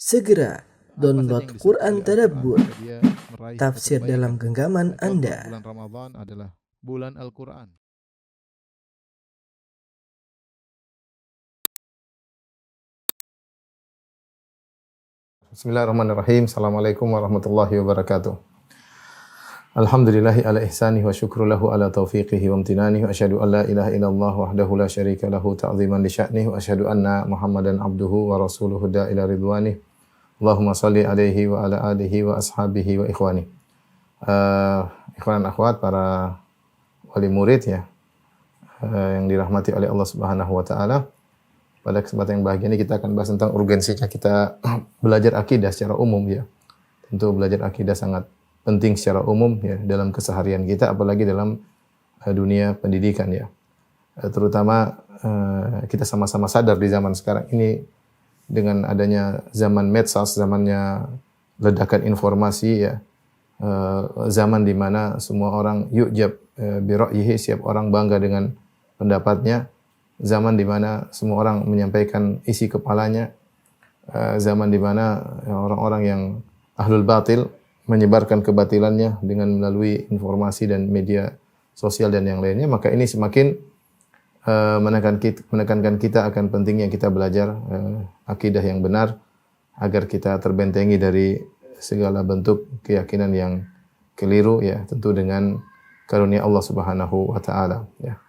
Segera download yang Quran disebut oleh Tadabbur, Al-Quran, dia meraih tafsir keterbaik. dalam genggaman Contoh, Anda. Bulan Ramadan adalah bulan Al-Quran. Bismillahirrahmanirrahim. Assalamualaikum warahmatullahi wabarakatuh. Alhamdulillahi ala ihsanihi wa syukru lahu ala taufiqihi wa amtinanihi wa asyhadu an la ilaha illallah wahdahu la syarika lahu ta'ziman li sya'nihi wa asyhadu anna Muhammadan abduhu wa rasuluhu da ila ridwanihi. Allahumma salli alaihi wa ala alihi wa ashabihi wa ikhwani. Ikhwan dan akhwat, para wali murid ya, yang dirahmati oleh Allah Subhanahu wa taala. Pada kesempatan yang bahagia ini kita akan bahas tentang urgensinya kita belajar akidah secara umum ya. Tentu belajar akidah sangat penting secara umum ya dalam keseharian kita, apalagi dalam dunia pendidikan ya. Terutama kita sama-sama sadar di zaman sekarang ini dengan adanya zaman medsos, zamannya ledakan informasi ya. Zaman di mana semua orang yu'jab bi ra'yihi, setiap orang bangga dengan pendapatnya. Zaman di mana semua orang menyampaikan isi kepalanya, zaman di mana orang-orang yang ahlul batil menyebarkan kebatilannya dengan melalui informasi dan media sosial dan yang lainnya, maka ini semakin menekankan kita akan pentingnya kita belajar akidah yang benar agar kita terbentengi dari segala bentuk keyakinan yang keliru ya, tentu dengan karunia Allah Subhanahu wa taala ya.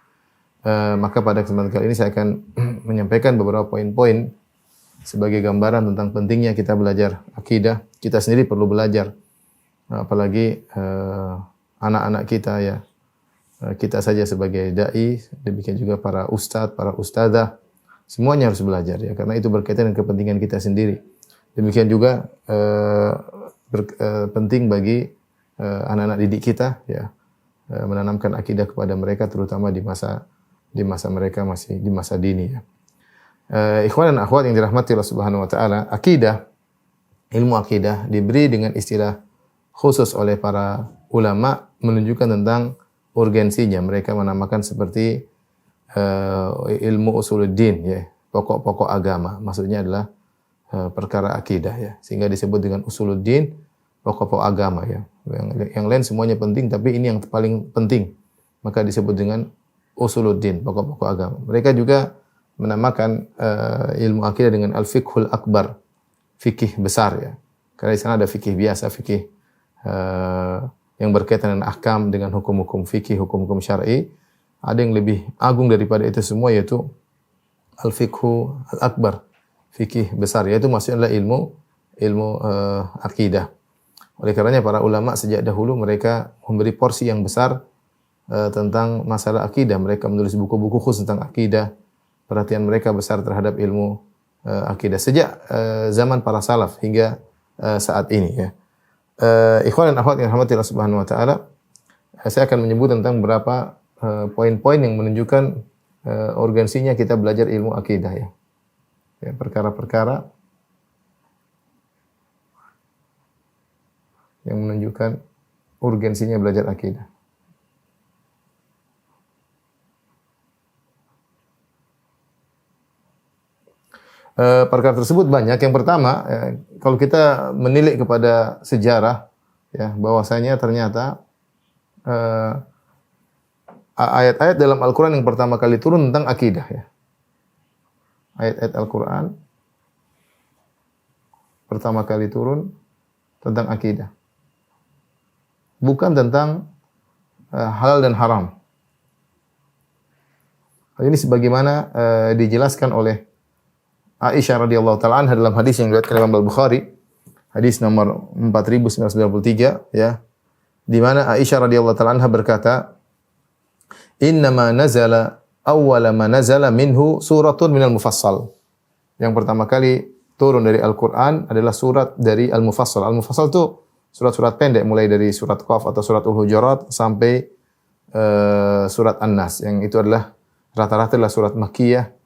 Maka pada kesempatan kali ini saya akan menyampaikan beberapa poin-poin sebagai gambaran tentang pentingnya kita belajar akidah. Kita sendiri perlu belajar, apalagi anak-anak kita ya. Kita saja sebagai dai, demikian juga para ustadz, para ustadzah, semuanya harus belajar ya, karena itu berkaitan dengan kepentingan kita sendiri. Demikian juga penting bagi anak-anak didik kita ya, menanamkan akidah kepada mereka, terutama di masa mereka masih di masa dini ya. Ikhwan dan akhwat yang dirahmati Allah Subhanahu wa taala, akidah, ilmu akidah diberi dengan istilah khusus oleh para ulama menunjukkan tentang urgensinya. Mereka menamakan seperti ilmu usuluddin ya, pokok-pokok agama. Maksudnya adalah perkara akidah ya. Sehingga disebut dengan usuluddin, pokok-pokok agama ya. Yang lain semuanya penting, tapi ini yang paling penting. Maka disebut dengan usuluddin, pokok-pokok agama. Mereka juga menamakan ilmu akidah dengan al-fiqhul akbar, fikih besar ya. Karena di sana ada fikih biasa, fikih yang berkaitan dengan ahkam, dengan hukum-hukum fikih, hukum-hukum syar'i. Ada yang lebih agung daripada itu semua, yaitu al-fiqhu al-akbar, fikih besar, yaitu maksudnya adalah ilmu akidah. Oleh karenanya para ulama sejak dahulu mereka memberi porsi yang besar tentang masalah akidah. Mereka menulis buku-buku khusus tentang akidah. Perhatian mereka besar terhadap ilmu akidah sejak zaman para salaf hingga saat ini ya. Ikhwan dan akhwat yang dirahmati Allah Subhanahu wa taala, saya akan menyebut tentang beberapa poin-poin yang menunjukkan urgensinya kita belajar ilmu akidah ya. Ya, perkara-perkara yang menunjukkan urgensinya belajar akidah. Perkara tersebut banyak. Yang pertama, kalau kita menilik kepada sejarah, ya, bahwasanya ternyata ayat-ayat dalam Al-Quran yang pertama kali turun tentang akidah. Ya. Ayat-ayat Al-Quran pertama kali turun tentang akidah, bukan tentang halal dan haram. Hal ini sebagaimana dijelaskan oleh Aisyah radhiyallahu taala anha dalam hadis yang diriwayatkan Imam Al-Bukhari, hadis nomor 4993 ya, di mana Aisyah radhiyallahu taala anha berkata, "Innama nazala awwala ma nazala minhu suratun minal mufassal." Yang pertama kali turun dari Al-Qur'an adalah surat dari Al-Mufassal. Al-Mufassal itu surat-surat pendek mulai dari surat Qaf atau surat Al-Hujurat sampai surat An-Nas, yang itu adalah rata-rata adalah surat Makkiyah.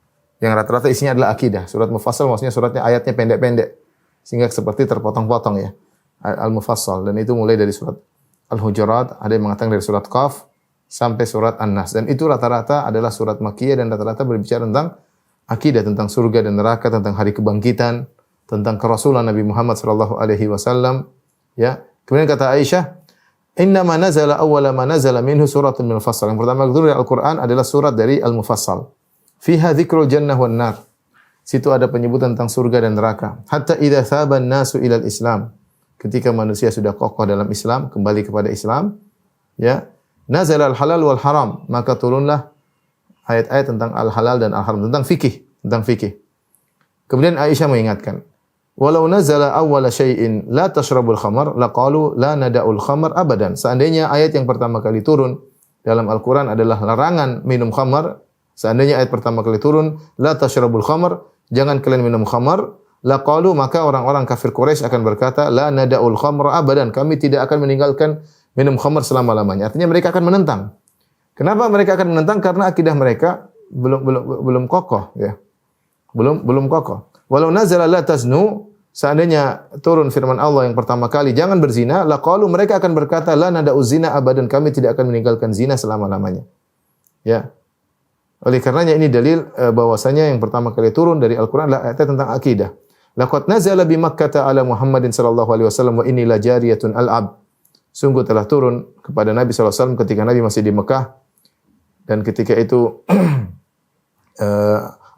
Yang rata-rata isinya adalah akidah. Surat Mufassal maksudnya suratnya ayatnya pendek-pendek, sehingga seperti terpotong-potong ya. Al-Mufassal, dan itu mulai dari surat Al-Hujurat, ada yang mengatakan dari surat Qaf sampai surat An-Nas. Dan itu rata-rata adalah surat Makkiyah dan rata-rata berbicara tentang akidah, tentang surga dan neraka, tentang hari kebangkitan, tentang kerasulan Nabi Muhammad sallallahu alaihi wasallam, ya. Kemudian kata Aisyah, "Inna ma nazala awwala ma nazala minhu suratun min al-Mufassal." Yang pertama turun dari Al-Qur'an adalah surat dari Al-Mufassal. Fiha dzikrul jannah wan nar. Situ ada penyebutan tentang surga dan neraka. Hatta idza thaban nasu ilal Islam. Ketika manusia sudah kokoh dalam Islam, kembali kepada Islam, ya, nazala al-halal wal haram, maka turunlah ayat-ayat tentang al-halal dan al-haram, tentang fikih. Kemudian Aisyah mengingatkan, walau nazala awwala syai'in la tashrabul khamar laqalu la nada'ul khamar abadan. Seandainya ayat yang pertama kali turun dalam Al-Qur'an adalah larangan minum khamar, seandainya ayat pertama kali turun la tashrabul khamar, jangan kalian minum khamar, laqalu, maka orang-orang kafir Quraisy akan berkata, la nada'ul khamra abadan, kami tidak akan meninggalkan minum khamar selama-lamanya. Artinya mereka akan menentang. Kenapa mereka akan menentang? Karena akidah mereka belum kokoh, ya. Belum kokoh. Walau nazala la taznu, seandainya turun firman Allah yang pertama kali, jangan berzina, laqalu, mereka akan berkata, la nada'uz zina abadan, kami tidak akan meninggalkan zina selama-lamanya. Ya. Oleh karenanya ini dalil bahwasanya yang pertama kali turun dari Al-Qur'an adalah ayat tentang akidah. Laqad nazala bi Makkah ala Muhammadin sallallahu alaihi wasallam wa inni la jariyatun al-ab. Sungguh telah turun kepada Nabi sallallahu alaihi wasallam ketika Nabi masih di Mekah, dan ketika itu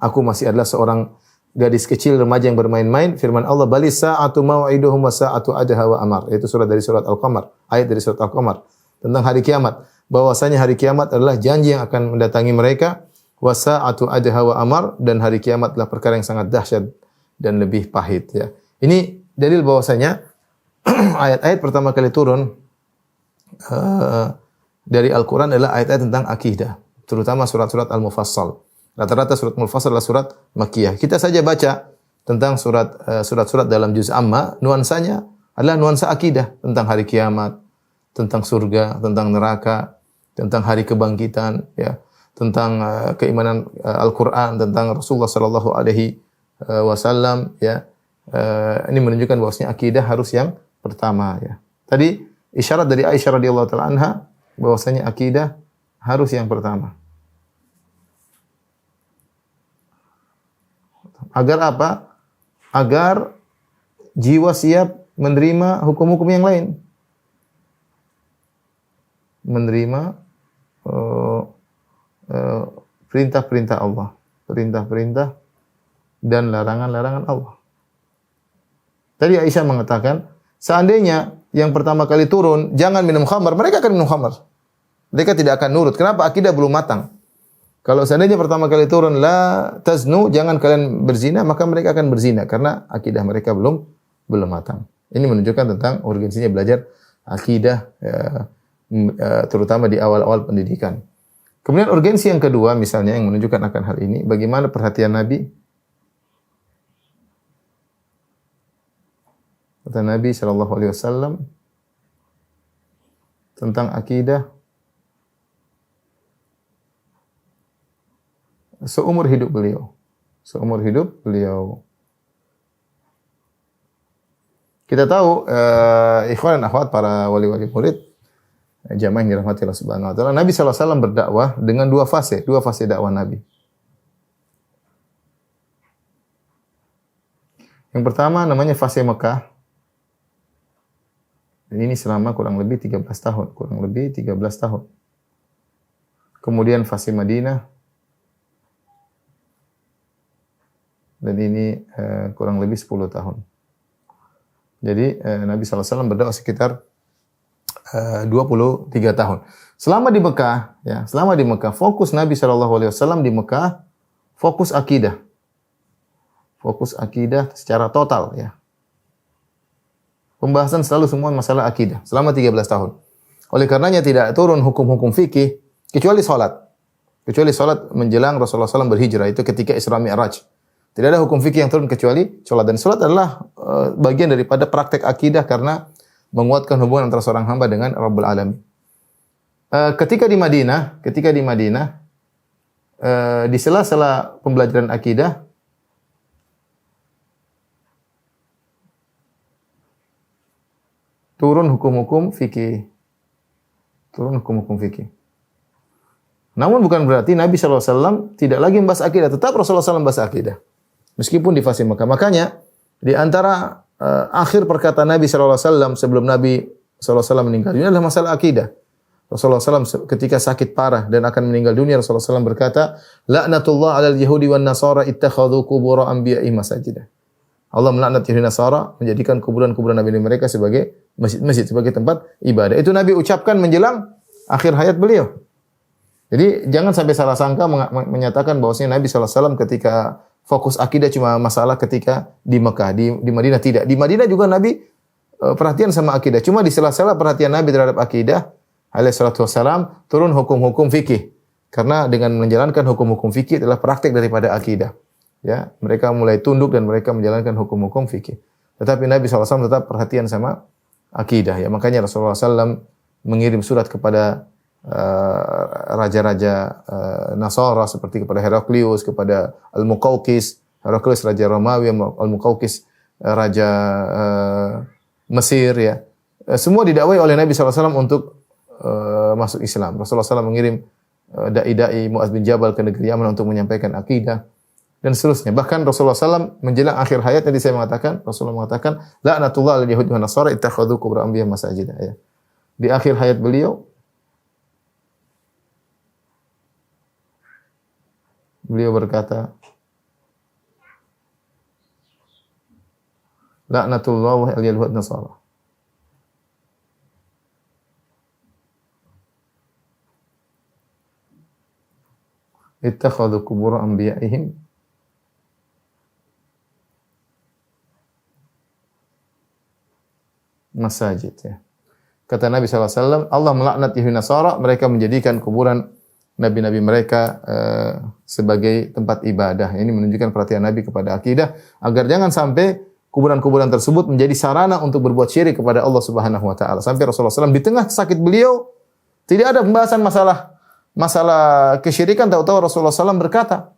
aku masih adalah seorang gadis kecil remaja yang bermain-main. Firman Allah, bali sa'atu mau'iduhum wa sa'atu adha wa amar. Itu surat dari surat Al-Qamar, ayat dari surat Al-Qamar tentang hari kiamat. Bahwasanya hari kiamat adalah janji yang akan mendatangi mereka. Wa sa'atu adha wa amar, dan hari kiamat adalah perkara yang sangat dahsyat dan lebih pahit, ya. Ini dalil bahwasanya ayat-ayat pertama kali turun dari Al-Qur'an adalah ayat-ayat tentang akidah, terutama surat-surat Al-Mufassal. Rata-rata surat Al-Mufassal adalah surat Makkiyah. Kita saja baca tentang surat-surat dalam juz amma, nuansanya adalah nuansa akidah tentang hari kiamat, tentang surga, tentang neraka, tentang hari kebangkitan, ya, tentang keimanan Al-Qur'an, tentang Rasulullah sallallahu alaihi wasallam, ya. Ini menunjukkan bahwasanya akidah harus yang pertama, ya. Tadi isyarat dari Aisyah radhiyallahu taala anha bahwasanya akidah harus yang pertama. Agar apa? Agar jiwa siap menerima hukum-hukum yang lain. Menerima perintah-perintah Allah, perintah-perintah dan larangan-larangan Allah. Tadi Aisyah mengatakan, seandainya yang pertama kali turun, jangan minum khamar, mereka akan minum khamar. Mereka tidak akan nurut. Kenapa? Akidah belum matang. Kalau seandainya pertama kali turun, la taznu, jangan kalian berzina, maka mereka akan berzina. Karena akidah mereka belum matang. Ini menunjukkan tentang urgensinya belajar akidah, terutama di awal-awal pendidikan. Kemudian urgensi yang kedua, misalnya yang menunjukkan akan hal ini, bagaimana perhatian Nabi. Kata Nabi sallallahu alaihi wasallam tentang akidah, seumur hidup beliau. Kita tahu ikhwan dan akhwat para wali-wali murid, jamaah yang dirahmati Allah Subhanahu wa taala, Nabi sallallahu alaihi wasallam berdakwah dengan dua fase dakwah Nabi. Yang pertama namanya fase Mekah. Ini selama kurang lebih 13 tahun. Kemudian fase Madinah. Dan ini kurang lebih 10 tahun. Jadi Nabi SAW berdakwah sekitar 23 tahun. Selama di Mekah, fokus Nabi SAW di Mekah, fokus akidah secara total, ya. Pembahasan selalu semua masalah akidah selama 13 tahun. Oleh karenanya tidak turun hukum-hukum fikih kecuali salat. Kecuali salat menjelang Rasulullah SAW berhijrah, itu ketika Isra Mi'raj. Tidak ada hukum fikih yang turun kecuali salat, dan salat adalah bagian daripada praktek akidah karena menguatkan hubungan antara seorang hamba dengan Rabbul Alamin. Ketika di Madinah, di sela-sela pembelajaran akidah, turun hukum-hukum fikih. Namun bukan berarti Nabi SAW tidak lagi membahas akidah. Tetap Rasulullah SAW membahas akidah. Meskipun di fase Mekah. Makanya Di antara akhir perkataan Nabi sallallahu alaihi wasallam sebelum Nabi sallallahu alaihi wasallam meninggal dunia adalah masalah akidah. Rasulullah SAW ketika sakit parah dan akan meninggal dunia, Rasulullah SAW berkata, "La'natullah 'alal yahudi wan nasara ittakhadhu qubur anbiya'i masajida." Allah melaknat Yahudi Nasara menjadikan kuburan-kuburan nabi mereka sebagai masjid-masjid, sebagai tempat ibadah. Itu Nabi ucapkan menjelang akhir hayat beliau. Jadi jangan sampai salah sangka menyatakan bahwasanya Nabi SAW ketika fokus akidah cuma masalah ketika di Mekah, di Madinah tidak. Di Madinah juga Nabi perhatian sama akidah. Cuma di sela-sela perhatian Nabi terhadap akidah, alaihi salatu wassalam, turun hukum-hukum fikih. Karena dengan menjalankan hukum-hukum fikih adalah praktik daripada akidah. Ya, mereka mulai tunduk dan mereka menjalankan hukum-hukum fikih. Tetapi Nabi SAW tetap perhatian sama akidah. Ya, makanya Rasulullah SAW mengirim surat kepada raja-raja Nasara seperti kepada Heraklius, kepada Al-Muqawqis, Heraklius raja Romawi, Al-Muqawqis raja Mesir. Ya, semua didakwai oleh Nabi SAW untuk masuk Islam. Rasulullah SAW mengirim dai-dai Mu'adz bin Jabal ke negeri Yaman untuk menyampaikan akidah dan seterusnya. Bahkan Rasulullah SAW menjelang akhir hayat tadi saya mengatakan, Rasulullah mengatakan, "La'natullah 'alal yahudi wan nasara ittakhadhu qubur anbiya masajida." Ya. Di akhir hayat beliau berkata, "La'natullah 'alal yahudi wan nasara." Ittakhadhu qubur anbiya'ihim masajid, ya. Kata Nabi SAW, Allah melaknat Yahudi Nasara, mereka menjadikan kuburan nabi-nabi mereka sebagai tempat ibadah. Ini menunjukkan perhatian Nabi kepada akidah, agar jangan sampai kuburan-kuburan tersebut menjadi sarana untuk berbuat syirik kepada Allah Subhanahu wa taala. Sampai Rasulullah SAW di tengah sakit beliau tidak ada pembahasan masalah kesyirikan, tahu-tahu Rasulullah SAW berkata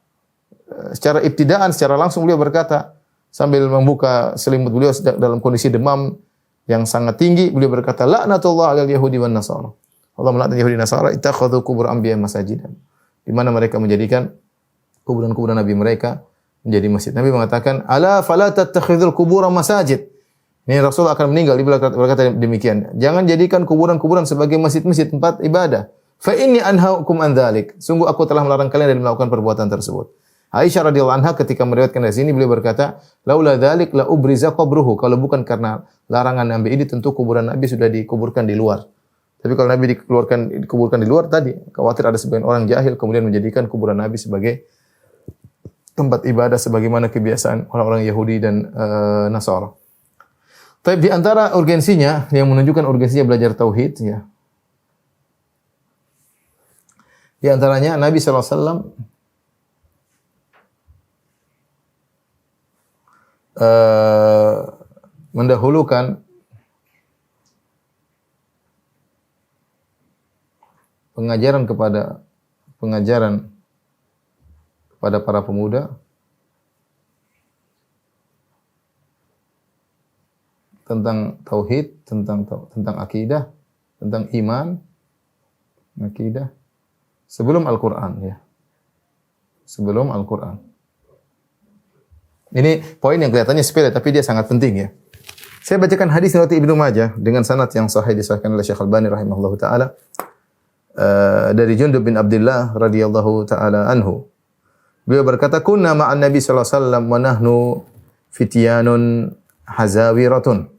secara ibtidaan, secara langsung beliau berkata sambil membuka selimut beliau dalam kondisi demam yang sangat tinggi, beliau berkata, "La'natullah 'alal yahudi wan nasara." Allah melaknat Yahudi Nasara, ittakhadhu qubur anbiya masajidan. Di mana mereka menjadikan kuburan-kuburan nabi mereka menjadi masjid. Nabi mengatakan, "Ala fala tattakhidhul qubur masajid." Ini Rasul akan meninggal, dia berkata demikian. Jangan jadikan kuburan-kuburan sebagai masjid-masjid tempat ibadah. Fa inni anhaukum an dzalik. Sungguh aku telah melarang kalian dari melakukan perbuatan tersebut. Aisyah radhiyallahu anha ketika meriwayatkan dari sini beliau berkata, "Laula dzalik la ubriza qabruhu." Kalau bukan karena larangan Nabi ini tentu kuburan Nabi sudah dikuburkan di luar. Tapi kalau Nabi dikuburkan di luar tadi, khawatir ada sebagian orang jahil kemudian menjadikan kuburan Nabi sebagai tempat ibadah sebagaimana kebiasaan orang-orang Yahudi dan Nasara. Tapi di antara urgensinya yang menunjukkan urgensinya belajar tauhid, ya. Di antaranya Nabi sallallahu alaihi wasallam mendahulukan pengajaran kepada para pemuda tentang tauhid, tentang akidah, tentang iman, akidah sebelum Al-Qur'an, ya. Sebelum Al-Qur'an. Ini poin yang kelihatannya sepele tapi dia sangat penting, ya. Saya bacakan hadis riwayat Ibnu Majah dengan sanad yang sahih disahkan oleh Syekh Al-Albani rahimahullahu taala dari Jundub bin Abdullah radhiyallahu taala anhu. Beliau berkata, "Kunna ma'an Nabi sallallahu alaihi wasallam wa nahnu fityanun hazawiratun."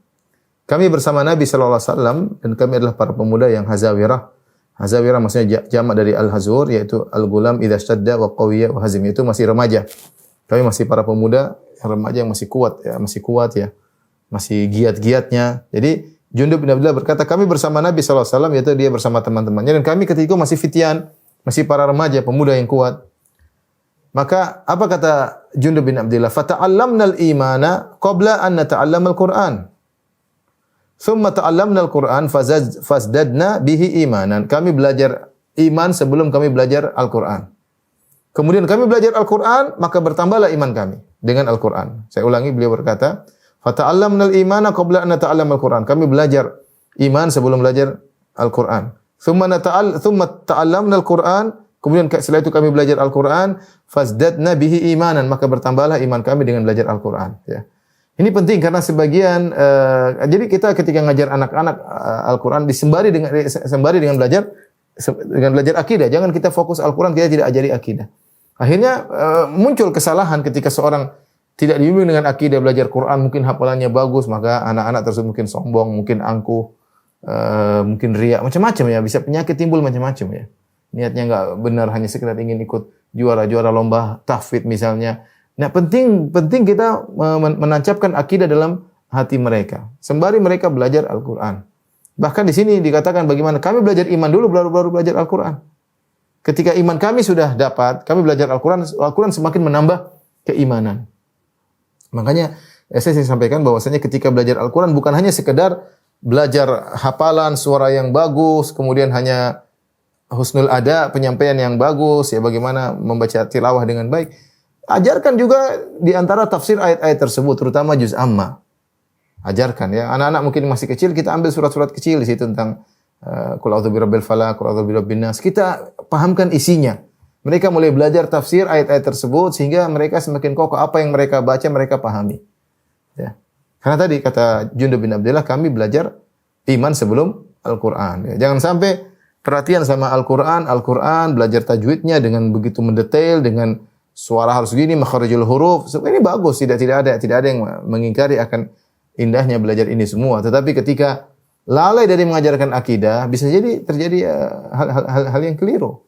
Kami bersama Nabi sallallahu alaihi wasallam dan kami adalah para pemuda yang hazawirah. Hazawirah maksudnya jamak dari al-hazur, yaitu al-gulam idza stadda wa qawiyya wa hazim, itu masih remaja. Kami masih para pemuda remaja yang masih kuat, ya. Masih giat-giatnya. Jadi Jundub bin Abdullah berkata, kami bersama Nabi sallallahu alaihi wasallam, yaitu dia bersama teman-temannya, dan kami ketika itu masih fityan, masih para remaja, pemuda yang kuat. Maka apa kata Jundub bin Abdullah? Fata'allamnal imana qabla an nata'allamal Qur'an. Thumma ta'allamnal Qur'an fazdadna bihi imanan. Kami belajar iman sebelum kami belajar Al-Qur'an. Kemudian kami belajar Al-Qur'an, maka bertambahlah iman kami dengan Al-Qur'an. Saya ulangi, beliau berkata, fata'allamnal imana qabla an nata'allamal Qur'an. Kami belajar iman sebelum belajar Al-Qur'an. Thumma ta'allamnal Qur'an. Kemudian setelah itu kami belajar Al-Qur'an, fazdadna bihi imanan, maka bertambahlah iman kami dengan belajar Al-Qur'an, ya. Ini penting karena sebagian jadi kita ketika ngajar anak-anak Al-Qur'an sembari dengan belajar akidah. Jangan kita fokus Al-Qur'an, kita tidak ajari akidah. Akhirnya muncul kesalahan ketika seorang tidak dibimbing dengan akidah, belajar Quran, mungkin hafalannya bagus, maka anak-anak tersebut mungkin sombong, mungkin angkuh, mungkin riak, macam-macam ya, bisa penyakit timbul macam-macam ya. Niatnya enggak benar, hanya sekedar ingin ikut juara-juara lomba tahfidz misalnya. Nah, penting kita menancapkan akidah dalam hati mereka sembari mereka belajar Al-Qur'an. Bahkan di sini dikatakan bagaimana kami belajar iman dulu baru belajar Al-Qur'an. Ketika iman kami sudah dapat, kami belajar Al-Qur'an, Al-Qur'an semakin menambah keimanan. Makanya saya sampaikan bahwasanya ketika belajar Al-Qur'an bukan hanya sekedar belajar hafalan, suara yang bagus, kemudian hanya husnul ada, penyampaian yang bagus, ya bagaimana membaca tilawah dengan baik. Ajarkan juga di antara tafsir ayat-ayat tersebut, terutama juz amma. Ajarkan ya. Anak-anak mungkin masih kecil, kita ambil surat-surat kecil di situ tentang qul a'udzu birabbil falaq, qul a'udzu birabbin nas. Kita pahamkan isinya. Mereka mulai belajar tafsir ayat-ayat tersebut sehingga mereka semakin kokoh, apa yang mereka baca mereka pahami. Ya. Karena tadi kata Jundub bin Abdullah, kami belajar iman sebelum Al-Qur'an. Ya. Jangan sampai perhatian sama Al-Qur'an, belajar tajwidnya dengan begitu mendetail, dengan suara harus gini, makharijul huruf. Ini bagus, tidak ada yang mengingkari akan indahnya belajar ini semua. Tetapi ketika lalai dari mengajarkan akidah, bisa jadi terjadi hal yang keliru.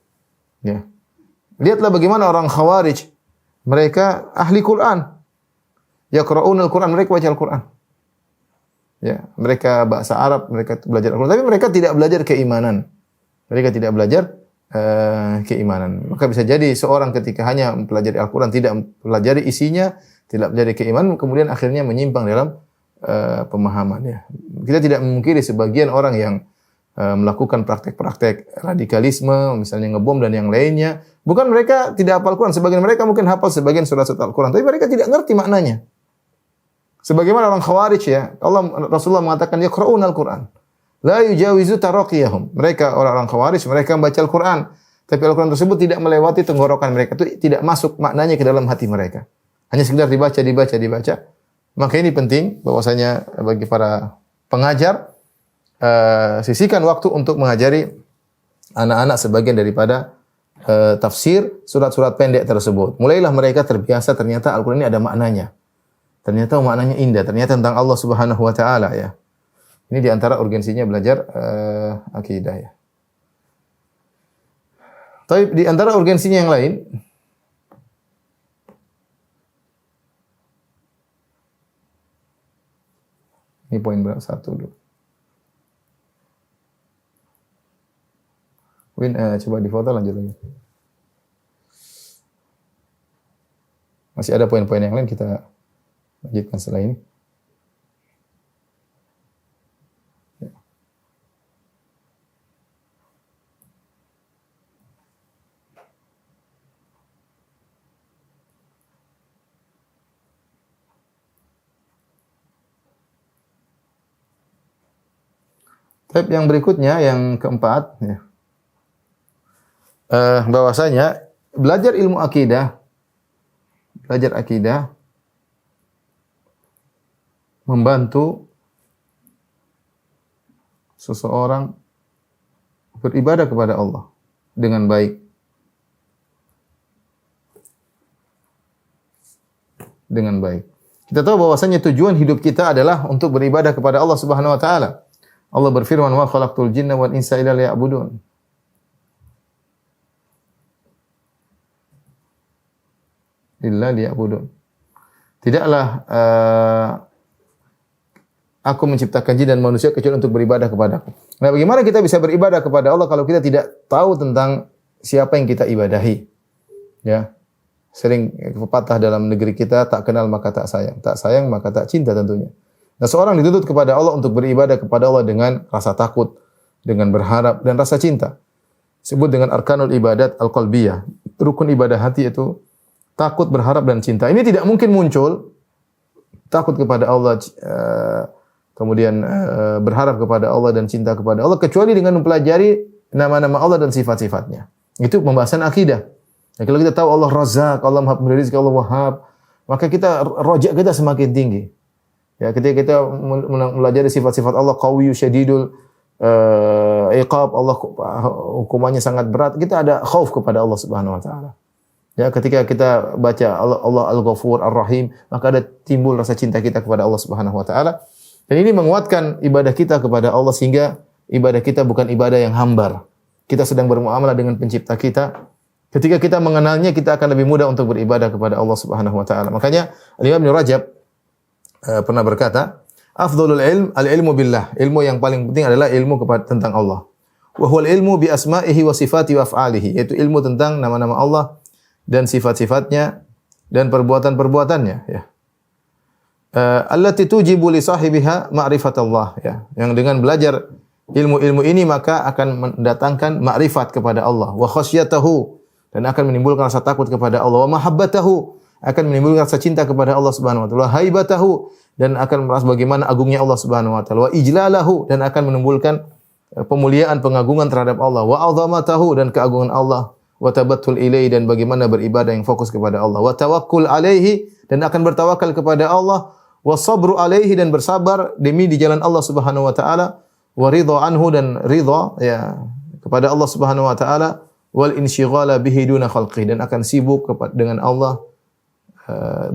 Ya. Lihatlah bagaimana orang Khawarij, mereka ahli Quran. Yaqra'unal Quran, mereka baca Al-Quran. Ya, mereka bahasa Arab, mereka belajar Al-Quran, tapi mereka tidak belajar keimanan. Mereka tidak belajar keimanan. Maka bisa jadi seorang ketika hanya mempelajari Al-Quran, tidak mempelajari isinya, tidak belajar keimanan, kemudian akhirnya menyimpang dalam pemahaman. Ya. Kita tidak memungkiri sebagian orang yang melakukan praktek-praktek radikalisme, misalnya ngebom dan yang lainnya. Bukan mereka tidak hafal Al-Quran, sebagian mereka mungkin hafal sebagian surat-surat Al-Quran, tapi mereka tidak ngerti maknanya. Sebagaimana orang Khawarij ya, Rasulullah mengatakan yaqra'unal Quran. La yujawizu taraqiyahum. Mereka orang-orang Khawarij, mereka membaca Al-Quran, tapi Al-Quran tersebut tidak melewati tenggorokan mereka, itu tidak masuk maknanya ke dalam hati mereka. Hanya sekedar dibaca. Maka ini penting bahwasanya bagi para pengajar sisihkan waktu untuk mengajari anak-anak sebagian daripada tafsir surat-surat pendek tersebut. Mulailah mereka terbiasa ternyata Al-Quran ini ada maknanya. Ternyata maknanya indah, ternyata tentang Allah Subhanahu wa taala ya. Ini di antara urgensinya belajar akidah ya. Tapi di antara urgensinya yang lain, ini poin berapa? 1 dulu. Win, coba difoto lanjut lagi. Masih ada poin-poin yang lain, kita lanjutkan setelah ini. Tab yang berikutnya, yang keempat, ya. Bahwasanya belajar ilmu akidah, membantu seseorang beribadah kepada Allah dengan baik. Dengan baik. Kita tahu bahwasanya tujuan hidup kita adalah untuk beribadah kepada Allah Subhanahu wa taala. Allah berfirman, "Wa khalaqtul jinna wal insa illa liya'budun." Illa liya'budun. Tidaklah aku menciptakan jin dan manusia kecuali untuk beribadah kepadaku. Nah, bagaimana kita bisa beribadah kepada Allah kalau kita tidak tahu tentang siapa yang kita ibadahi? Ya. Sering pepatah dalam negeri kita, tak kenal maka tak sayang maka tak cinta tentunya. Nah, seorang dituntut kepada Allah untuk beribadah kepada Allah dengan rasa takut, dengan berharap dan rasa cinta. Disebut dengan arkanul ibadat al-qalbiyah. Rukun ibadah hati itu takut, berharap dan cinta. Ini tidak mungkin muncul takut kepada Allah, kemudian berharap kepada Allah dan cinta kepada Allah kecuali dengan mempelajari nama-nama Allah dan sifat-sifatnya. Itu pembahasan akidah. Ya, kalau kita tahu Allah Razzaq, Allah Maha Pemberi rezeki, Allah Wahhab, maka kita rojak kita semakin tinggi. Ya, ketika kita mempelajari sifat-sifat Allah, qawiyyu syadidul iqab, Allah hukumannya sangat berat, kita ada khauf kepada Allah Subhanahu wa taala. Ya, ketika kita baca Allah Al-Ghafur Ar-Rahim, maka ada timbul rasa cinta kita kepada Allah Subhanahu wa taala. Dan ini menguatkan ibadah kita kepada Allah sehingga ibadah kita bukan ibadah yang hambar. Kita sedang bermuamalah dengan pencipta kita. Ketika kita mengenalnya, kita akan lebih mudah untuk beribadah kepada Allah Subhanahu wa taala. Makanya Imam Ibnu Rajab pernah berkata, afdhalul ilm al-ilmu billah. Ilmu yang paling penting adalah ilmu tentang Allah. Wa huwal ilmu bi asma'ihi wa sifati wa af'alihi. Yaitu ilmu tentang nama-nama Allah dan sifat-sifatnya dan perbuatan-perbuatannya, ya. Allati tujibu li sahibiha ma'rifatullah, ya. Yang dengan belajar ilmu-ilmu ini maka akan mendatangkan ma'rifat kepada Allah, wa khasyatahu, dan akan menimbulkan rasa takut kepada Allah, wa mahabbatahu, akan menimbulkan rasa cinta kepada Allah Subhanahu wa taala, wa haibatahu, dan akan merasa bagaimana agungnya Allah Subhanahu wa taala, wa ijlalahu, dan akan menimbulkan pemuliaan, pengagungan terhadap Allah, wa azamatahu, dan keagungan Allah, wa tabattul ilaihi, dan bagaimana beribadah yang fokus kepada Allah, wa tawakkul alaihi, dan akan bertawakal kepada Allah, wa sabru alaihi, dan bersabar demi di jalan Allah Subhanahu wa taala, wa ridha anhu, dan ridha, ya, kepada Allah Subhanahu wa taala, wal insyighala bihi duna khalqih, dan akan sibuk dengan Allah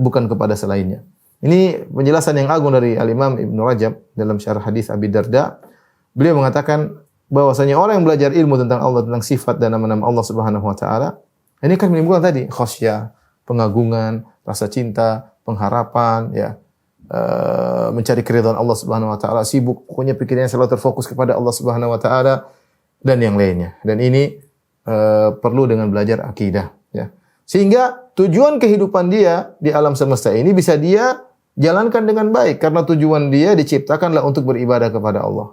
bukan kepada selainnya. Ini penjelasan yang agung dari Al-Imam Ibnu Rajab dalam syarah hadis Abi Darda. Beliau mengatakan bahwasanya orang yang belajar ilmu tentang Allah, tentang sifat dan nama-nama Allah Subhanahu wa taala, ini kan menimbulkan tadi khasyah, pengagungan, rasa cinta, pengharapan, ya. Mencari keridhaan Allah Subhanahu wa taala, sibuk pokoknya pikirannya selalu terfokus kepada Allah Subhanahu wa taala dan yang lainnya. Dan ini perlu dengan belajar akidah, ya. Sehingga tujuan kehidupan dia di alam semesta ini bisa dia jalankan dengan baik karena tujuan dia diciptakanlah untuk beribadah kepada Allah.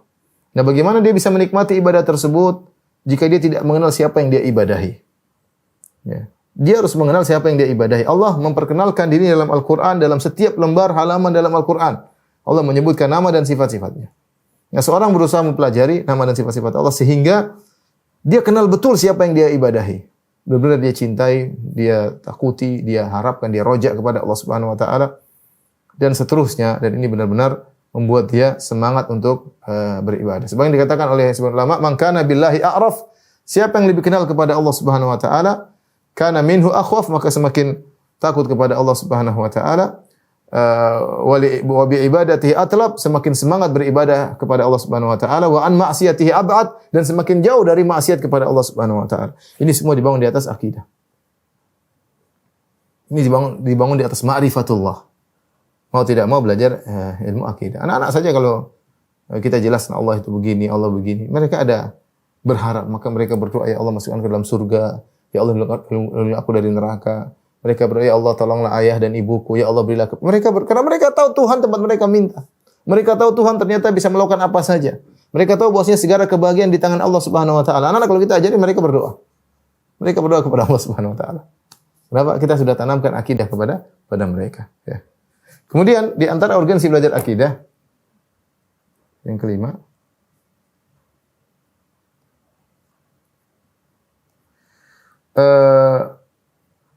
Nah, bagaimana dia bisa menikmati ibadah tersebut jika dia tidak mengenal siapa yang dia ibadahi? Ya. Dia harus mengenal siapa yang dia ibadahi. Allah memperkenalkan diri dalam Al-Quran, dalam setiap lembar halaman dalam Al-Quran. Allah menyebutkan nama dan sifat-sifatnya. Nah, seorang berusaha mempelajari nama dan sifat-sifat Allah sehingga dia kenal betul siapa yang dia ibadahi. Benar-benar dia cintai, dia takuti, dia harapkan, dia rojak kepada Allah Subhanahu wa taala dan seterusnya, dan ini benar-benar membuat dia semangat untuk beribadah. Sebagaimana dikatakan oleh sebagian ulama, "Man kana billahi a'raf." Siapa yang lebih kenal kepada Allah Subhanahu wa taala, kana minhu akhwaf, maka semakin takut kepada Allah Subhanahu wa taala. Wa bi ibadatihi atlab, semakin semangat beribadah kepada Allah Subhanahu wa taala, wa an ma'siyatihi ab'ad, dan semakin jauh dari maksiat kepada Allah Subhanahu wa taala. Ini semua dibangun di atas akidah. Ini dibangun di atas ma'rifatullah. Mau tidak mau belajar ilmu akidah. Anak-anak saja kalau kita jelaskan Allah itu begini, Allah begini, mereka ada berharap, maka mereka berdoa, ya Allah masukkan ke dalam surga, ya Allah lindungi aku dari neraka. Mereka berdoa, ya Allah tolonglah ayah dan ibuku, ya Allah berilah karena mereka tahu Tuhan tempat mereka minta. Mereka tahu Tuhan ternyata bisa melakukan apa saja. Mereka tahu bahwasanya segala kebahagiaan di tangan Allah Subhanahu wa taala. Anak-anak kalau kita ajari mereka berdoa. Mereka berdoa kepada Allah Subhanahu wa taala. Kenapa? Kita sudah tanamkan akidah kepada mereka, ya. Kemudian di antara urgensi belajar akidah yang kelima,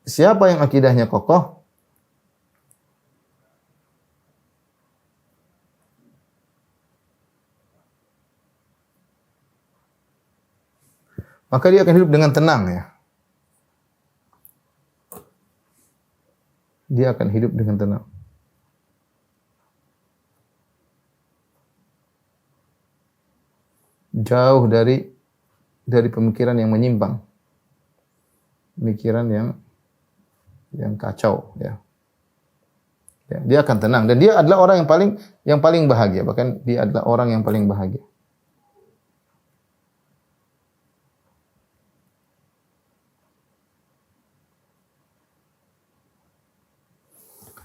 siapa yang akidahnya kokoh, maka dia akan hidup dengan tenang, ya. Dia akan hidup dengan tenang. Jauh dari pemikiran yang menyimpang. Pemikiran yang kacau, ya. Ya, dia akan tenang dan dia adalah orang yang paling bahagia, bahkan dia adalah orang yang paling bahagia.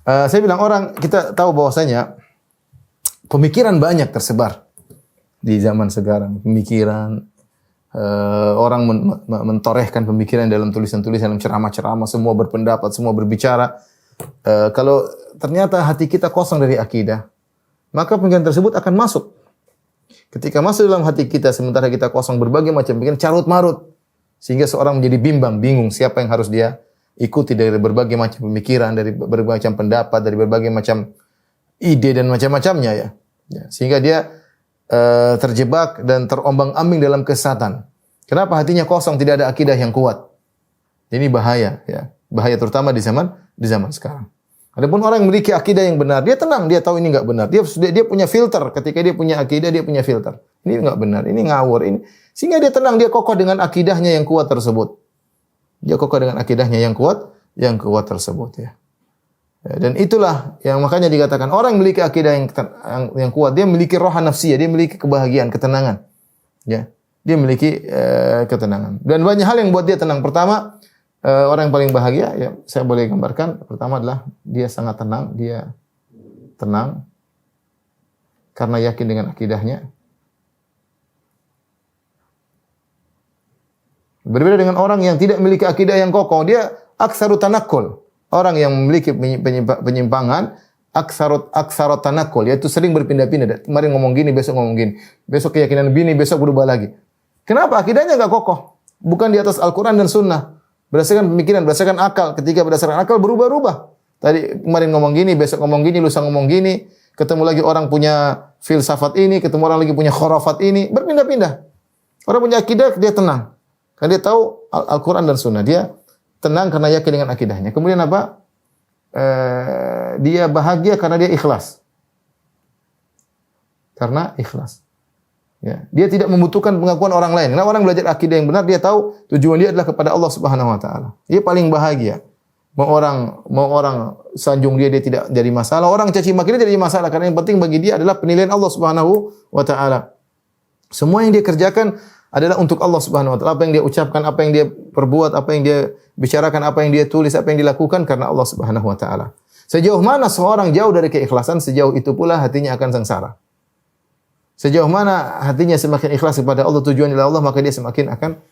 Saya bilang kita tahu bahwasanya pemikiran banyak tersebar di zaman sekarang. Pemikiran orang mentorehkan pemikiran dalam tulisan-tulisan, dalam ceramah-ceramah, semua berpendapat, semua berbicara. Kalau ternyata hati kita kosong dari akidah, maka pemikiran tersebut akan masuk. Ketika masuk dalam hati kita, sementara kita kosong berbagai macam pikiran, carut-marut, sehingga seorang menjadi bingung siapa yang harus dia ikuti dari berbagai macam pemikiran, dari berbagai macam pendapat, dari berbagai macam ide dan macam-macamnya ya. Sehingga dia terjebak dan terombang-ambing dalam kesesatan. Kenapa hatinya kosong, tidak ada akidah yang kuat? Ini bahaya ya. Bahaya terutama di zaman sekarang. Adapun orang yang memiliki akidah yang benar, dia tenang, dia tahu ini enggak benar. Dia punya filter. Ketika dia punya akidah, dia punya filter. Ini enggak benar, ini ngawur, ini. Sehingga dia tenang, dia kokoh dengan akidahnya yang kuat tersebut. Dia kokoh dengan akidahnya yang kuat tersebut ya. Dan itulah yang makanya dikatakan orang yang memiliki akidah yang kuat, dia memiliki roha nafsiyah, dia memiliki kebahagiaan, ketenangan. Ya. Dia memiliki ketenangan. Dan banyak hal yang buat dia tenang. Pertama, orang yang paling bahagia, ya saya boleh gambarkan. Pertama adalah dia sangat tenang, dia tenang karena yakin dengan akidahnya. Berbeda dengan orang yang tidak memiliki akidah yang kokoh, dia aksaru tanakkul. Orang yang memiliki penyimpangan, aksaru tanakkul, yaitu sering berpindah-pindah. Kemarin ngomong gini, besok ngomong gini. Besok keyakinan gini, besok berubah lagi. Kenapa? Akidahnya enggak kokoh. Bukan di atas Al-Quran dan Sunnah. Berdasarkan pemikiran, berdasarkan akal. Ketika berdasarkan akal berubah-ubah. Tadi kemarin ngomong gini, besok ngomong gini, lusa ngomong gini. Ketemu lagi orang punya filsafat ini, ketemu orang lagi punya khurafat ini. Berpindah-pindah. Orang punya akidah, dia tenang. Karena dia tahu Al-Quran dan Sunnah. Dia tenang karena yakin dengan akidahnya. Kemudian apa? Dia bahagia karena dia ikhlas. Karena ikhlas. Ya, dia tidak membutuhkan pengakuan orang lain. Karena orang belajar akidah yang benar, dia tahu tujuan dia adalah kepada Allah Subhanahu wa taala. Dia paling bahagia. Mau orang sanjung dia tidak jadi masalah. Orang caci maki dia jadi masalah karena yang penting bagi dia adalah penilaian Allah Subhanahu wa taala. Semua yang dia kerjakan adalah untuk Allah Subhanahu wa taala. Apa yang dia ucapkan, apa yang dia perbuat, apa yang dia bicarakan, apa yang dia tulis, apa yang dilakukan karena Allah Subhanahu wa taala. Sejauh mana seorang jauh dari keikhlasan, sejauh itu pula hatinya akan sengsara. Sejauh mana hatinya semakin ikhlas kepada Allah, tujuannya adalah Allah, maka dia semakin akan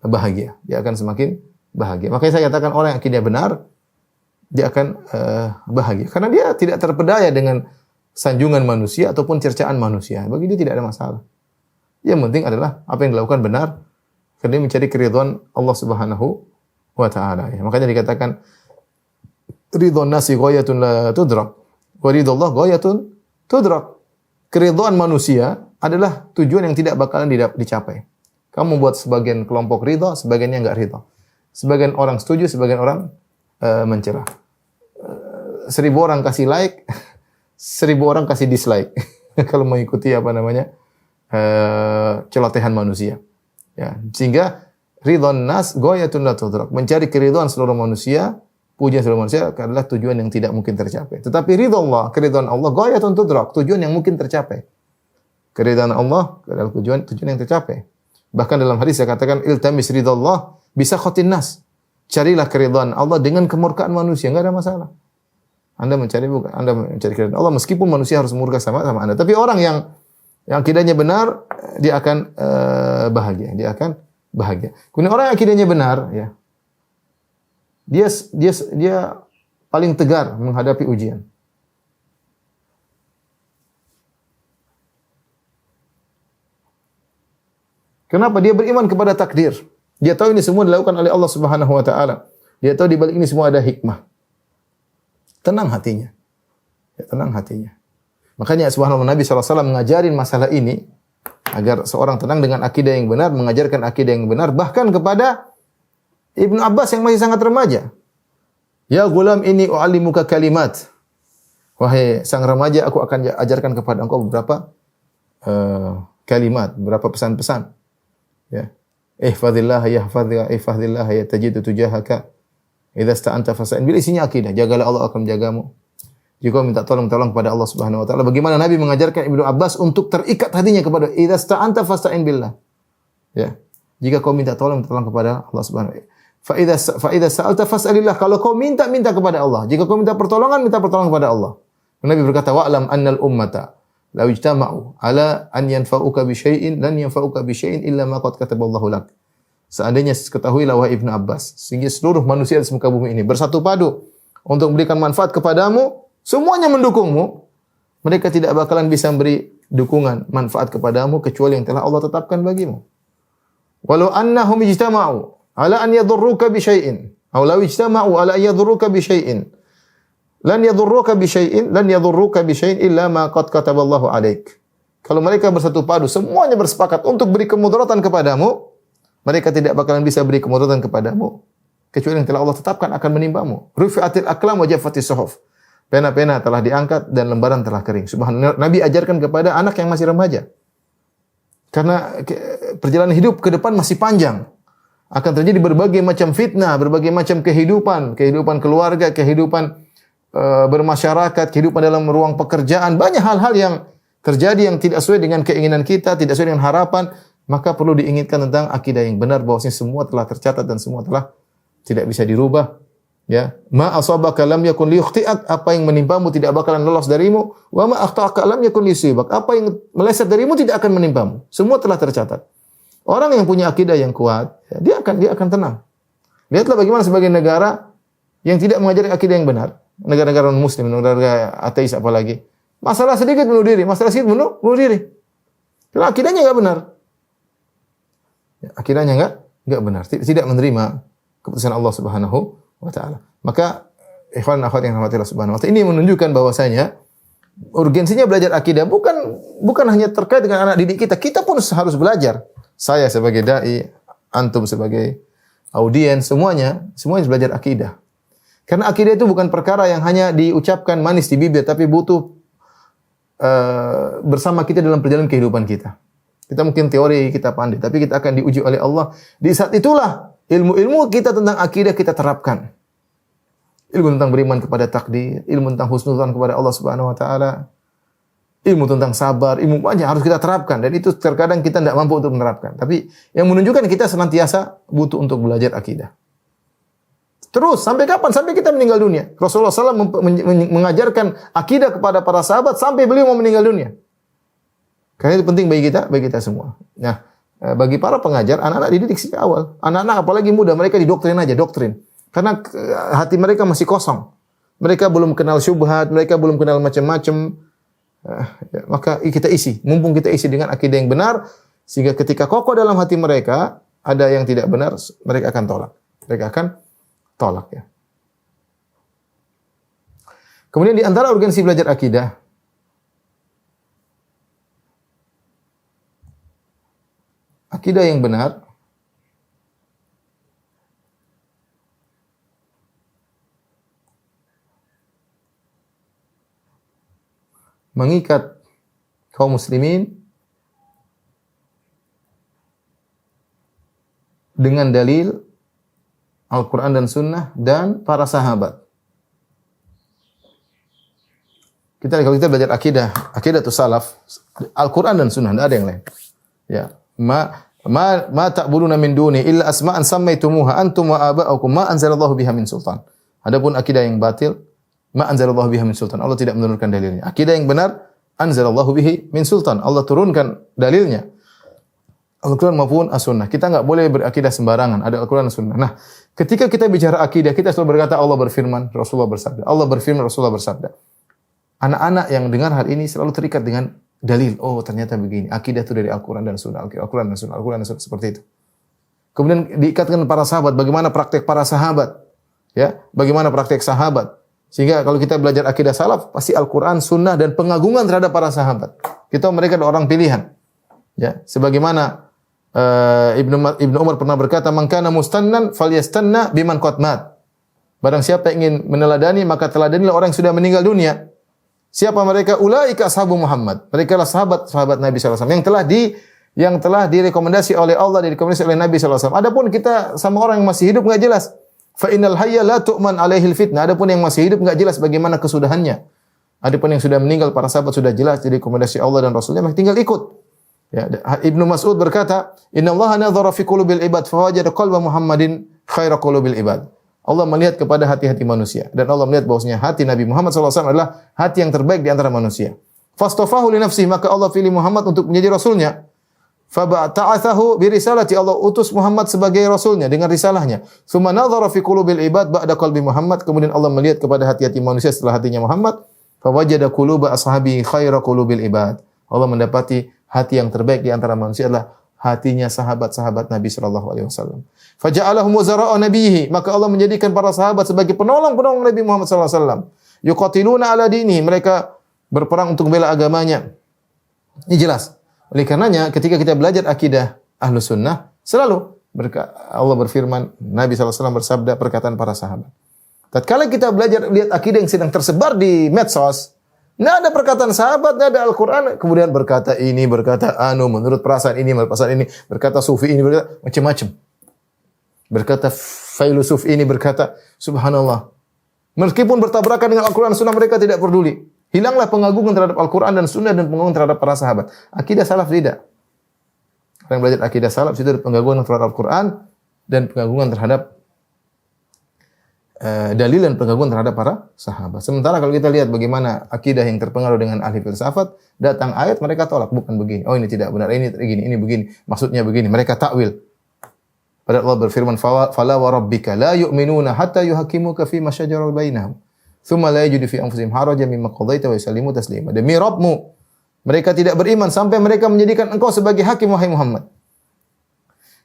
bahagia. Dia akan semakin bahagia. Makanya saya katakan orang yang akidahnya benar, dia akan bahagia. Karena dia tidak terpedaya dengan sanjungan manusia ataupun cercaan manusia. Bagi dia tidak ada masalah. Yang penting adalah apa yang dilakukan benar, karena dia mencari keridhaan Allah Subhanahu wa taala. Ya, makanya dikatakan ridhon nasi ghayatun la tudrak, wa ridallah ghayatun tudrak. Keridhaan manusia adalah tujuan yang tidak bakalan dicapai. Kamu buat sebagian kelompok ridha, sebagiannya enggak ridha. Sebagian orang setuju, sebagian orang mencela. 1000 orang kasih like, 1000 orang kasih dislike. Kalau mengikuti celotehan manusia. Ya, sehingga ridhon nas ghayatun la tudrak. Mencari keridhaan seluruh manusia, pujian seluruh manusia adalah tujuan yang tidak mungkin tercapai. Tetapi ridha keridhaan Allah ghayatun tudrak, tujuan yang mungkin tercapai. Keridhaan Allah adalah tujuan yang tercapai. Bahkan dalam hadis saya katakan iltamis ridallah bisa khotin nas. Carilah keridhaan Allah dengan kemurkaan manusia, enggak ada masalah. Anda mencari keridhaan Allah meskipun manusia harus murka sama Anda. Tapi orang yang akidahnya benar, dia akan bahagia, dia akan bahagia. Kemudian orang yang akidahnya benar, ya. Dia paling tegar menghadapi ujian. Kenapa? Dia beriman kepada takdir. Dia tahu ini semua dilakukan oleh Allah Subhanahu wa taala. Dia tahu di balik ini semua ada hikmah. Tenang hatinya. Ya, tenang hatinya. Makanya subhanallah Nabi SAW mengajarin masalah ini agar seorang tenang dengan akidah yang benar, mengajarkan akidah yang benar bahkan kepada Ibnu Abbas yang masih sangat remaja. Ya gulam ini u'allimuka kalimat. Wahai sang remaja, aku akan ajarkan kepada engkau beberapa kalimat, beberapa pesan-pesan. Ya. Ihfazillah yahfazillah tajidu tujahaka. Idza sta'anta fas'in bil, isinya akidah. Jagalah Allah akan menjagamu. Jika kau minta tolong kepada Allah Subhanahu wa taala. Bagaimana Nabi mengajarkan Ibnu Abbas untuk terikat hatinya kepada idza sta'anta fas'in billah. Ya. Jika kau minta tolong kepada Allah Subhanahu wa taala. Fa idza sa'alta fas'alillah. Kalau kau minta kepada Allah. Jika kau minta pertolongan kepada Allah. Nabi berkata, wa'lam annal ummata law ijtama'u ala an yanfa'uka bi syai'in lan yanfa'uka bi syai'in illa ma qad kataballahu lak. Seandainya ketahuilah wahai Ibnu Abbas, sehingga seluruh manusia di muka bumi ini bersatu padu untuk memberikan manfaat kepadamu, semuanya mendukungmu, mereka tidak bakalan bisa memberi dukungan, manfaat kepadamu kecuali yang telah Allah tetapkan bagimu. Walau annahum ijtama'u ala an yadurruka bi syai'in, aw law ijtama'u ala an yadurruka bi syai'in lan yadhurruka bi syai'in illa ma qad kataballahu 'alaik. Kalau mereka bersatu padu, semuanya bersepakat untuk beri kemudaratan kepadamu, mereka tidak bakalan bisa beri kemudaratan kepadamu kecuali yang telah Allah tetapkan akan menimbamu. Rufi'atil aqlam wa jaffatis suhuf. Pena-pena telah diangkat dan lembaran telah kering. Subhanallah, Nabi ajarkan kepada anak yang masih remaja. Karena perjalanan hidup ke depan masih panjang. Akan terjadi berbagai macam fitnah, berbagai macam kehidupan keluarga, kehidupan bermasyarakat, kehidupan dalam ruang pekerjaan, banyak hal-hal yang terjadi yang tidak sesuai dengan keinginan kita, tidak sesuai dengan harapan, maka perlu diingatkan tentang akidah yang benar bahwasanya semua telah tercatat dan semua telah tidak bisa dirubah. Ya, ma asabaka lam yakun liyukhti'ak, apa yang menimpamu tidak bakalan lolos darimu, wa ma akhta'aka lam yakun liyusibak, apa yang meleset darimu tidak akan menimpamu. Semua telah tercatat. Orang yang punya akidah yang kuat, ya, dia akan tenang. Lihatlah bagaimana sebagai negara yang tidak mengajari akidah yang benar, negara-negara non-muslim, negara ateis apalagi. Masalah sedikit bunuh diri, masalah sedikit bunuh diri. Karena akidahnya enggak benar. Ya, akidahnya enggak benar, tidak menerima keputusan Allah Subhanahu wa taala. Maka ikhwan dan akhwat yang dirahmati Allah Subhanahu wa taala, ini menunjukkan bahwasanya urgensinya belajar akidah bukan hanya terkait dengan anak didik kita. Kita pun harus belajar. Saya sebagai dai, antum sebagai audiens, semuanya harus belajar akidah. Karena akidah itu bukan perkara yang hanya diucapkan manis di bibir, tapi butuh bersama kita dalam perjalanan kehidupan kita. Kita mungkin teori, kita pandai, tapi kita akan diuji oleh Allah. Di saat itulah ilmu-ilmu kita tentang akidah kita terapkan. Ilmu tentang beriman kepada takdir, ilmu tentang husnuzan kepada Allah Subhanahu wa taala, ilmu tentang sabar, ilmu banyak harus kita terapkan, dan itu terkadang kita tidak mampu untuk menerapkan. Tapi yang menunjukkan kita senantiasa butuh untuk belajar akidah. Terus sampai kapan? Sampai kita meninggal dunia. Rasulullah SAW mengajarkan akidah kepada para sahabat sampai beliau mau meninggal dunia. Karena itu penting bagi kita semua. Nah, bagi para pengajar, anak-anak dididik sejak awal. Anak-anak apalagi muda, mereka didoktrin aja, doktrin. Karena hati mereka masih kosong. Mereka belum kenal syubhat, mereka belum kenal macam-macam. Maka kita isi, mumpung kita isi dengan akidah yang benar, sehingga ketika kokoh dalam hati mereka, ada yang tidak benar, mereka akan tolak. Mereka akan tolak, ya. Kemudian di antara urgensi belajar akidah, akidah yang benar mengikat kaum muslimin dengan dalil Al-Quran dan Sunnah dan para sahabat. Kalau kita belajar akidah itu salaf, Al-Quran dan Sunnah, tidak ada yang lain. Ya, ma ta'buduna min duni illa asma'an sammaitumuha antum wa aba'ukum ma anzalallahu biha min sultan. Adapun akidah yang batil, ma anzalallahu biha min sultan. Allah tidak menurunkan dalilnya. Akidah yang benar, anzalallahu bihi min sultan. Allah turunkan dalilnya. Al-Quran maupun As-Sunnah. Kita enggak boleh berakidah sembarangan. Ada Al-Quran dan Sunnah. Nah, ketika kita bicara akidah, kita selalu berkata Allah berfirman, Rasulullah bersabda. Allah berfirman, Rasulullah bersabda. Anak-anak yang dengar hal ini selalu terikat dengan dalil. Oh, ternyata begini. Akidah itu dari Al-Quran dan Sunnah. Al-Quran dan Sunnah. Al-Quran dan Sunnah. Seperti itu. Kemudian diikatkan para sahabat. Bagaimana praktek para sahabat. Ya, bagaimana praktek sahabat. Sehingga kalau kita belajar akidah salaf, pasti Al-Quran, Sunnah, dan pengagungan terhadap para sahabat. Kita mereka adalah orang pilihan. Ya, sebagaimana Ibnu Umar pernah berkata, "Man kana mustannan falyastanna biman qad mat." Barang siapa yang ingin meneladani, maka teladanilah orang yang sudah meninggal dunia. Siapa mereka? Ulaika ashabu Muhammad. Mereka adalah sahabat Nabi sallallahu alaihi wasallam yang telah direkomendasi oleh Allah, direkomendasi oleh Nabi sallallahu alaihi wasallam. Adapun kita sama orang yang masih hidup enggak jelas. Fa innal hayya la tu'man alaihil fitnah. Adapun yang masih hidup enggak jelas bagaimana kesudahannya. Adapun yang sudah meninggal para sahabat sudah jelas direkomendasi Allah dan Rasulnya, maka tinggal ikut. Ya, Ibnu Mas'ud berkata, "Innallaha nadhara fi qulubil ibad fa wajada qalba Muhammadin khaira qulubil ibad." Allah melihat kepada hati-hati manusia dan Allah melihat bahwasanya hati Nabi Muhammad SAW adalah hati yang terbaik di antara manusia. Fastafahu li nafsihi, maka Allah pilih Muhammad untuk menjadi rasulnya. Fa ba'athahu bi risalati, Allah utus Muhammad sebagai rasulnya dengan risalahnya. Tsumma nadhara fi qulubil ibad ba'da qalbi Muhammad, kemudian Allah melihat kepada hati-hati manusia setelah hatinya Muhammad. Fa wajada quluba ashabi khaira qulubil ibad. Allah mendapati hati yang terbaik di antara manusia adalah hatinya sahabat-sahabat Nabi sallallahu alaihi wasallam. Faja'alahum wazara'a nabiyhi, maka Allah menjadikan para sahabat sebagai penolong-penolong Nabi Muhammad sallallahu alaihi wasallam. Yuqatiluna ala dinihi, mereka berperang untuk membela agamanya. Ini jelas. Oleh karenanya ketika kita belajar akidah Ahlus Sunnah, selalu Allah berfirman, Nabi SAW bersabda, perkataan para sahabat. Tatkala kita belajar lihat akidah yang sedang tersebar di medsos, nggak ada perkataan sahabat, nggak ada Al-Quran, kemudian berkata ini, berkata anu, menurut perasaan ini, berkata sufi ini, berkata macam-macam. Berkata filosof ini, berkata subhanallah. Meskipun bertabrakan dengan Al-Quran Sunnah, mereka tidak peduli. Hilanglah pengagungan terhadap Al-Quran dan Sunnah dan pengagungan terhadap para sahabat. Akidah salaf tidak. Orang yang belajar akidah salaf itu ada pengagungan terhadap Al-Quran dan pengagungan terhadap dalil dan pengagungan terhadap para sahabat. Sementara kalau kita lihat bagaimana akidah yang terpengaruh dengan ahli filsafat, datang ayat mereka tolak, bukan begini. Oh ini tidak benar, ini begini, maksudnya begini. Mereka takwil. Padahal Allah berfirman, "Fala wa rabbika la yu'minuna hatta yuhaqqimuka fi ma shajara bainahum, tsumma la yajidu fi anfusihim harajan mimma qadaita wa yusallimu taslima." Demi Rabbmu, mereka tidak beriman sampai mereka menjadikan engkau sebagai hakim, wahai Muhammad,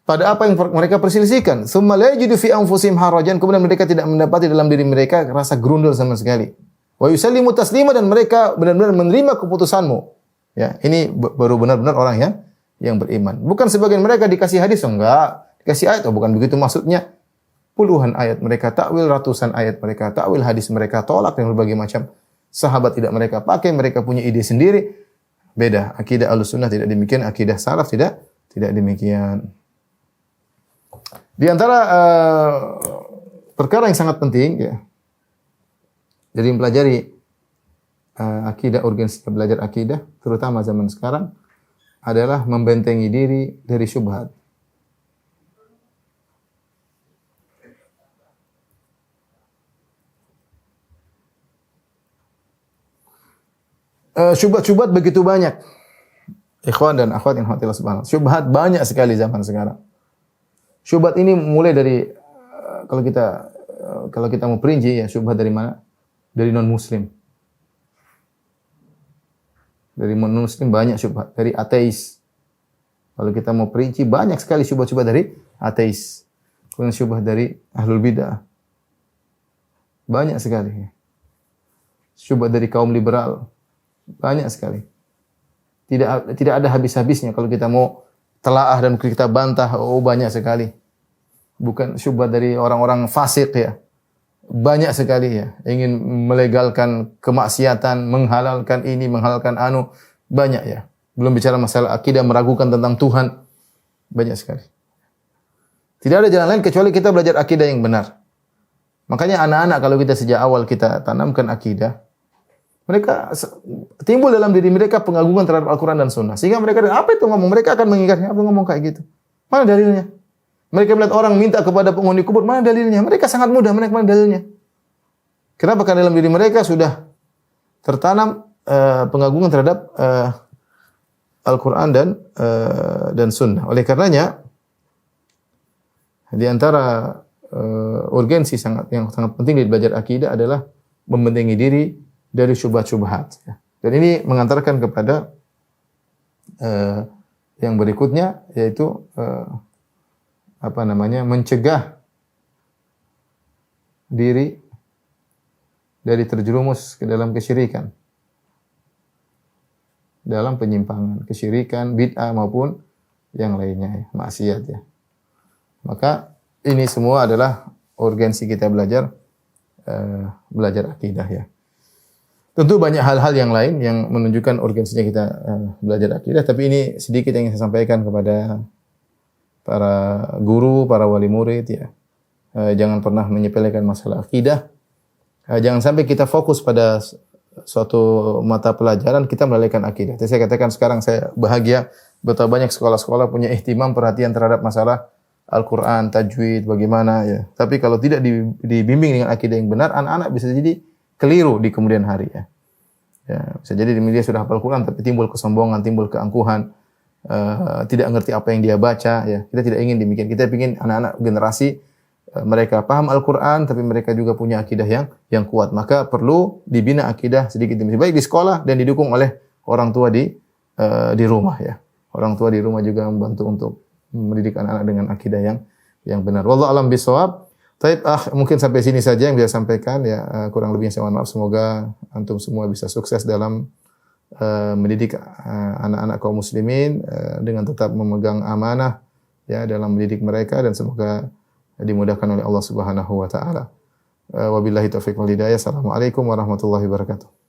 pada apa yang mereka perselisihkan. Tsumma la yajidu fi anfusihim harajan, kemudian mereka tidak mendapati dalam diri mereka rasa gerundul sama sekali. Wa yusallimu taslima, dan mereka benar-benar menerima keputusanmu. Ya, ini baru benar-benar orang yang beriman. Bukan sebagian mereka dikasih hadis, enggak. Dikasih ayat, bukan begitu maksudnya. Puluhan ayat mereka takwil, ratusan ayat mereka takwil, hadis mereka tolak, dan berbagai macam. Sahabat tidak mereka pakai, mereka punya ide sendiri. Beda. Akidah Ahlussunnah tidak demikian, akidah salaf tidak demikian. Di antara perkara yang sangat penting ya, dari mempelajari akidah, urgensi belajar akidah, terutama zaman sekarang, adalah membentengi diri dari syubhat. Syubhat-syubhat begitu banyak. Ikhwan dan akhwat yang Allah subhanahu. Syubhat banyak sekali zaman sekarang. Syubhat ini mulai dari kalau kita mau perinci ya, syubhat dari mana? Dari non muslim. Dari non muslim banyak syubhat, dari ateis. Kalau kita mau perinci banyak sekali syubhat-syubhat dari ateis. Kemudian syubhat dari ahlul bidah. Banyak sekali. Syubhat dari kaum liberal. Banyak sekali. Tidak ada habis-habisnya kalau kita mau telaah dan kita bantah, banyak sekali. Bukan syubhat dari orang-orang fasik ya. Banyak sekali ya. Ingin melegalkan kemaksiatan, menghalalkan ini, menghalalkan anu, banyak ya. Belum bicara masalah akidah, meragukan tentang Tuhan. Banyak sekali. Tidak ada jalan lain kecuali kita belajar akidah yang benar. Makanya anak-anak kalau kita sejak awal kita tanamkan akidah, mereka timbul dalam diri mereka pengagungan terhadap Al-Quran dan Sunnah. Sehingga mereka, apa itu ngomong? Mereka akan mengingatnya, apa ngomong kayak gitu? Mana dalilnya? Mereka melihat orang minta kepada penghuni kubur, mana dalilnya? Mereka sangat mudah, mana dalilnya? Kenapa? Karena dalam diri mereka sudah tertanam pengagungan terhadap Al-Quran dan Sunnah. Oleh karenanya, di antara urgensi yang sangat penting di belajar akidah adalah membentengi diri dari syubhat-syubhat. Dan ini mengantarkan kepada yang berikutnya, yaitu mencegah diri dari terjerumus ke dalam kesyirikan, dalam penyimpangan, kesyirikan, bid'ah maupun yang lainnya, maksiat ya. Maka ini semua adalah urgensi kita belajar akidah ya. Tentu banyak hal-hal yang lain yang menunjukkan urgensinya kita belajar akidah, tapi ini sedikit yang saya sampaikan kepada para guru, para wali murid ya. Jangan pernah menyepelekan masalah akidah. Jangan sampai kita fokus pada suatu mata pelajaran kita melalaikan akidah. Jadi saya katakan sekarang saya bahagia betapa banyak sekolah-sekolah punya ihtimam, perhatian terhadap masalah Al-Quran, tajwid, bagaimana ya. Tapi kalau tidak dibimbing dengan akidah yang benar, anak-anak bisa jadi keliru di kemudian hari ya. Bisa jadi dia sudah hafal Quran tapi timbul kesombongan, timbul keangkuhan, tidak ngerti apa yang dia baca ya. Kita tidak ingin demikian. Kita ingin anak-anak generasi mereka paham Al-Quran tapi mereka juga punya akidah yang kuat. Maka perlu dibina akidah sedikit demi baik di sekolah dan didukung oleh orang tua di rumah ya. Orang tua di rumah juga membantu untuk mendidik anak-anak dengan akidah yang benar. Wallahu a'lam bishawab. Taib, mungkin sampai sini saja yang bisa sampaikan ya. Kurang lebihnya saya mohon maaf. Semoga antum semua bisa sukses dalam mendidik anak-anak kaum muslimin dengan tetap memegang amanah ya dalam mendidik mereka, dan semoga dimudahkan oleh Allah Subhanahu wa taala. Wabillahi taufiq wal hidayah. Assalamualaikum warahmatullahi wabarakatuh.